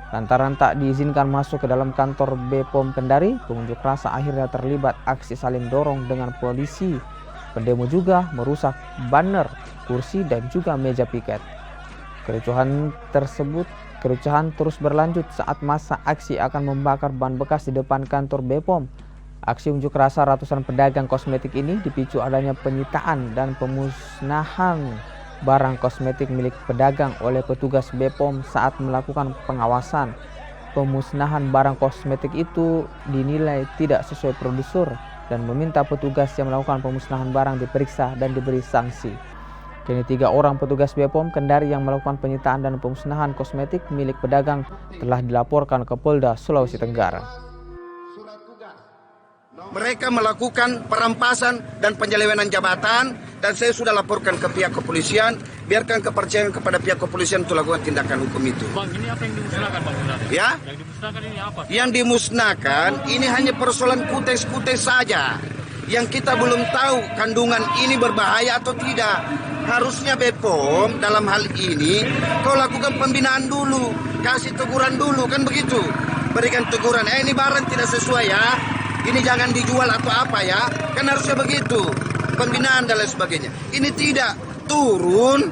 Lantaran tak diizinkan masuk ke dalam kantor BPOM Kendari, pengunjuk rasa akhirnya terlibat aksi saling dorong dengan polisi. Pendemo juga merusak banner, kursi, dan juga meja piket. Kericuhan terus berlanjut saat masa aksi akan membakar ban bekas di depan kantor BPOM. Aksi unjuk rasa ratusan pedagang kosmetik ini dipicu adanya penyitaan dan pemusnahan barang kosmetik milik pedagang oleh petugas BPOM saat melakukan pengawasan. Pemusnahan barang kosmetik itu dinilai tidak sesuai prosedur dan meminta petugas yang melakukan pemusnahan barang diperiksa dan diberi sanksi. Kini 3 orang petugas BPOM Kendari yang melakukan penyitaan dan pemusnahan kosmetik milik pedagang telah dilaporkan ke Polda Sulawesi Tenggara. Mereka melakukan perampasan dan penyelewengan jabatan dan saya sudah laporkan ke pihak kepolisian. Biarkan kepercayaan kepada pihak kepolisian untuk lakukan tindakan hukum itu. Bang, ini apa yang dimusnahkan, Bang? Ya? Yang dimusnahkan ini apa? Yang dimusnahkan ini hanya persoalan kutes-kutes saja. Yang kita belum tahu kandungan ini berbahaya atau tidak. Harusnya BPOM dalam hal ini kau lakukan pembinaan dulu, kasih teguran dulu, kan begitu. Berikan teguran, ini barang tidak sesuai ya. Ini jangan dijual atau apa ya, kan harusnya begitu, pembinaan dan lain sebagainya. Ini tidak turun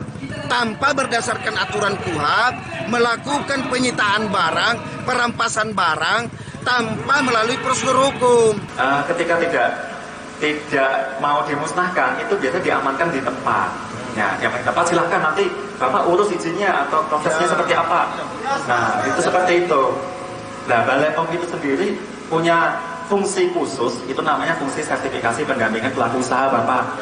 tanpa berdasarkan aturan KUHP, melakukan penyitaan barang, perampasan barang tanpa melalui prosedur hukum. Ketika tidak mau dimusnahkan, itu biasa diamankan di tempat. Ya, yang di tempat silahkan nanti Bapak urus izinnya atau prosesnya seperti apa. Nah, itu seperti itu. Nah, Balai POM itu sendiri punya fungsi khusus, itu namanya fungsi sertifikasi pendampingan pelaku usaha Bapak.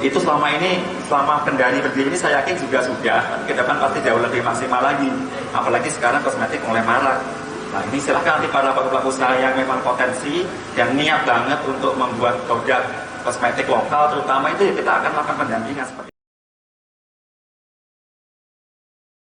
Itu selama Kendari berdiri ini saya yakin juga sudah, ke depan pasti jauh lebih maksimal lagi. Apalagi sekarang kosmetik mulai marak. Nah, ini silahkan nanti para pelaku usaha yang memang potensi, yang niat banget untuk membuat produk kosmetik lokal terutama itu, kita akan melakukan pendampingan seperti itu.